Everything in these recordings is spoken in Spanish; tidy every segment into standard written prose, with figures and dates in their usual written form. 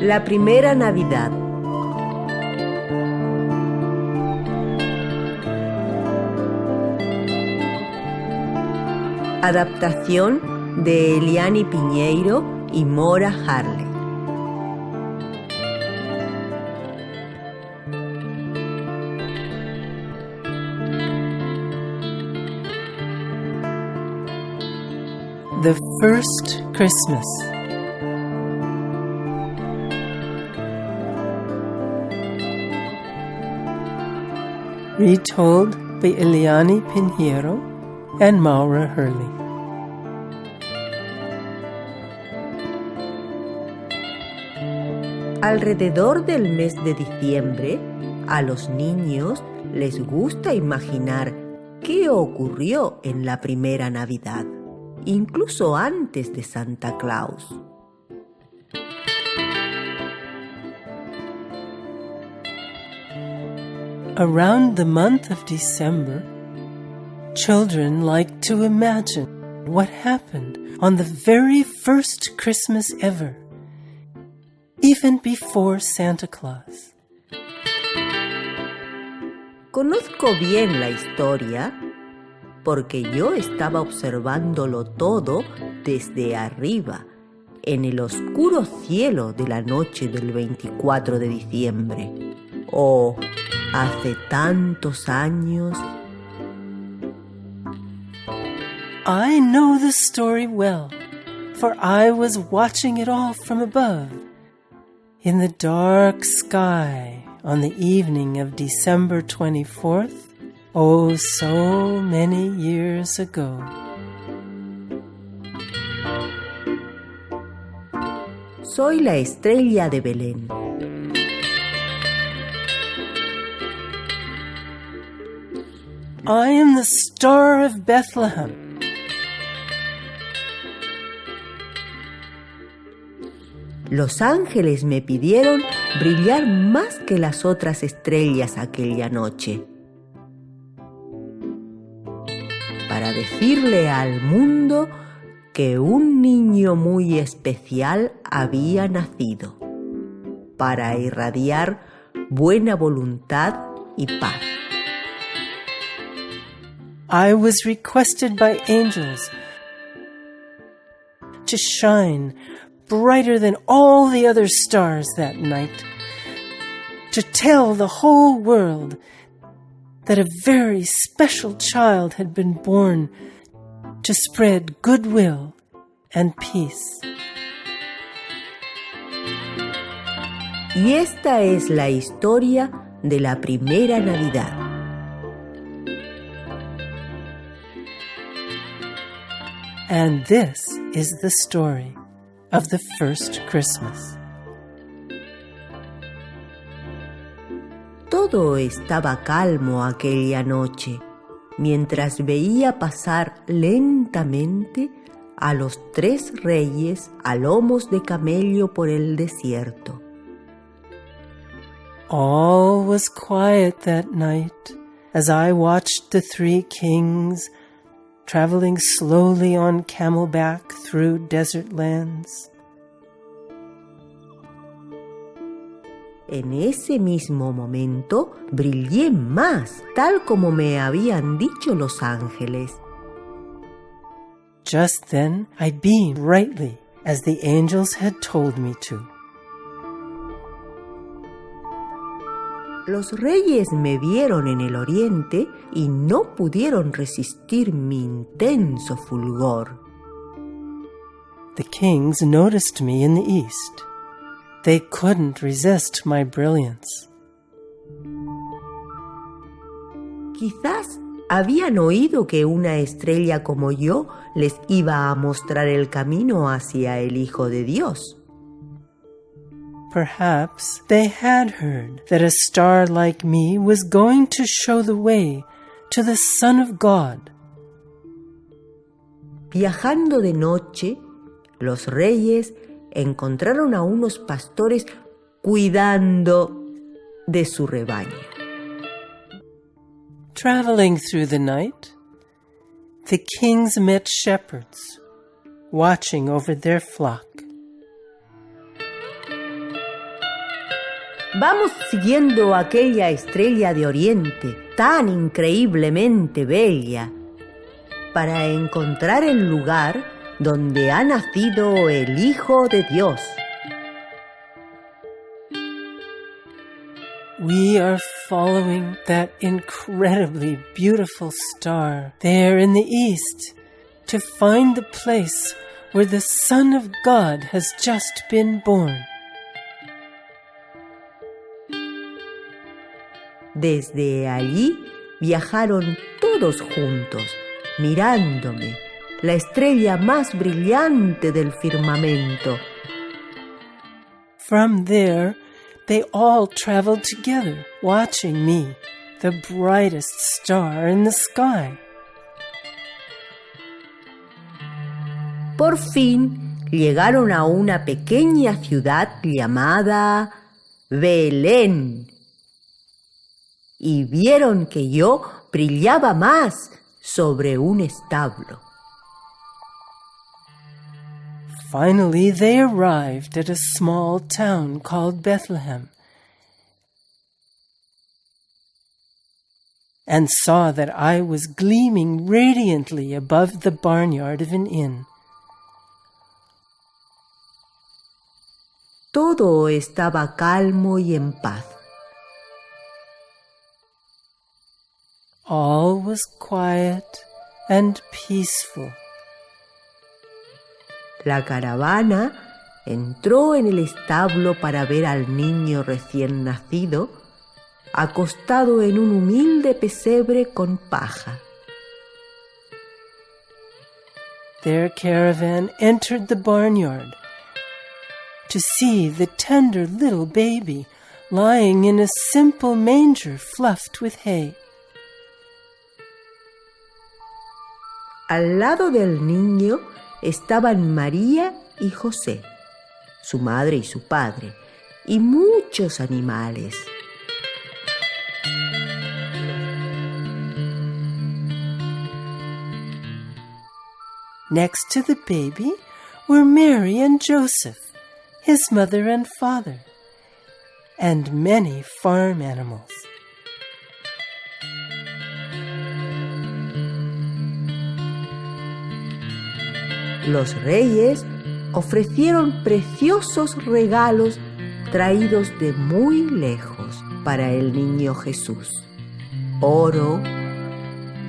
La primera Navidad. Adaptación de Eliane Piñeiro y Mora Harley. The First Christmas. Retold by Eliane Piñeiro and Maura Hurley. Alrededor del mes de diciembre, a los niños les gusta imaginar qué ocurrió en la primera Navidad, incluso antes de Santa Claus. Around the month of December, children like to imagine what happened on the very first Christmas ever, even before Santa Claus. Conozco bien la historia porque yo estaba observándolo todo desde arriba, en el oscuro cielo de la noche del 24 de diciembre. Oh, hace tantos años. I know the story well, for I was watching it all from above. In the dark sky on the evening of December 24th, oh, so many years ago. Soy la estrella de Belén. I am the star of Bethlehem. Los ángeles me pidieron brillar más que las otras estrellas aquella noche, para decirle al mundo que un niño muy especial había nacido, para irradiar buena voluntad y paz. I was requested by angels to shine brighter than all the other stars that night, to tell the whole world that a very special child had been born to spread goodwill and peace. Y esta es la historia de la primera Navidad. And this is the story of the first Christmas. Todo estaba calmo aquella noche, mientras veía pasar lentamente a los 3 reyes a lomos de camello por el desierto. All was quiet that night as I watched the 3 kings traveling slowly on camelback through desert lands. En ese mismo momento brillé más, tal como me habían dicho los ángeles. Just then I beamed brightly as the angels had told me to. Los reyes me vieron en el oriente y no pudieron resistir mi intenso fulgor. The kings noticed me in the east. They couldn't resist my brilliance. Quizás habían oído que una estrella como yo les iba a mostrar el camino hacia el Hijo de Dios. Perhaps they had heard that a star like me was going to show the way to the Son of God. Viajando de noche, los reyes encontraron a unos pastores cuidando de su rebaño. Traveling through the night, the kings met shepherds, watching over their flock. Vamos siguiendo aquella estrella de oriente tan increíblemente bella para encontrar el lugar donde ha nacido el Hijo de Dios. We are following that incredibly beautiful star there in the east to find the place where the Son of God has just been born. Desde allí viajaron todos juntos, mirándome, la estrella más brillante del firmamento. From there, they all traveled together, watching me, the brightest star in the sky. Por fin llegaron a una pequeña ciudad llamada Belén y vieron que yo brillaba más sobre un establo. Finally, they arrived at a small town called Bethlehem and saw that I was gleaming radiantly above the barnyard of an inn. Todo estaba calmo y en paz. All was quiet and peaceful. La caravana entró en el establo para ver al niño recién nacido, acostado en un humilde pesebre con paja. Their caravan entered the barnyard to see the tender little baby lying in a simple manger fluffed with hay. Al lado del niño estaban María y José, su madre y su padre, y muchos animales. Next to the baby were Mary and Joseph, his mother and father, and many farm animals. Los reyes ofrecieron preciosos regalos traídos de muy lejos para el niño Jesús: oro,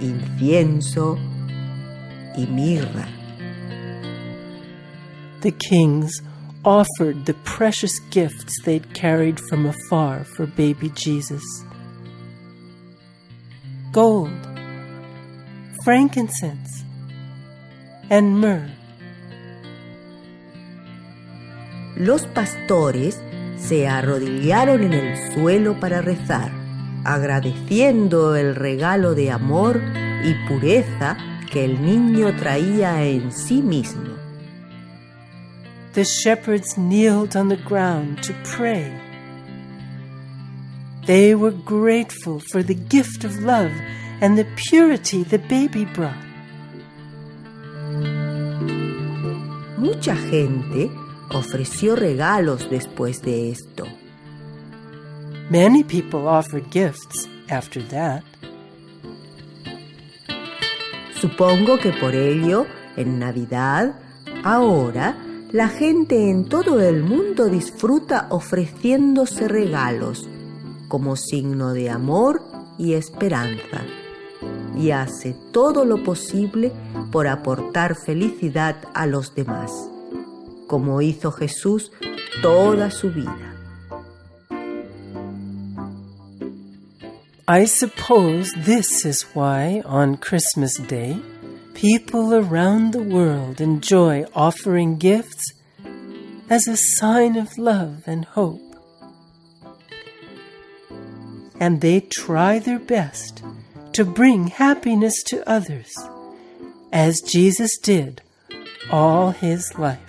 incienso y mirra. The kings offered the precious gifts they'd carried from afar for baby Jesus: gold, frankincense, and myrrh. Los pastores se arrodillaron en el suelo para rezar, agradeciendo el regalo de amor y pureza que el niño traía en sí mismo. The shepherds kneeled on the ground to pray. They were grateful for the gift of love and the purity the baby brought. Mucha gente ofreció regalos después de esto. Many people offered gifts after that. Supongo que por ello, en Navidad, ahora, la gente en todo el mundo disfruta ofreciéndose regalos como signo de amor y esperanza, y hace todo lo posible por aportar felicidad a los demás, como hizo Jesús toda su vida. I suppose this is why, on Christmas Day, people around the world enjoy offering gifts as a sign of love and hope. And they try their best to bring happiness to others, as Jesus did all his life.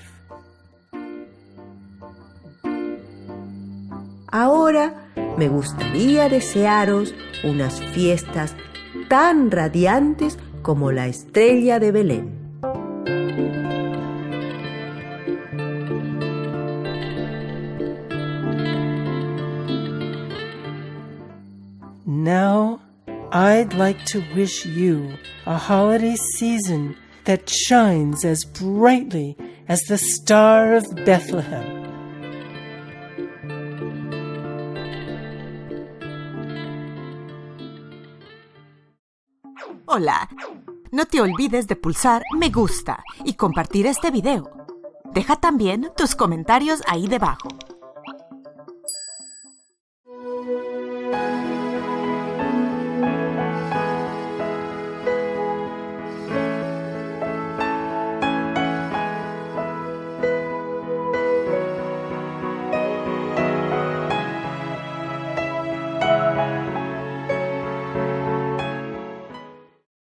Ahora me gustaría desearos unas fiestas tan radiantes como la estrella de Belén. Now, I'd like to wish you a holiday season that shines as brightly as the Star of Bethlehem. Hola, no te olvides de pulsar me gusta y compartir este video. Deja también tus comentarios ahí debajo.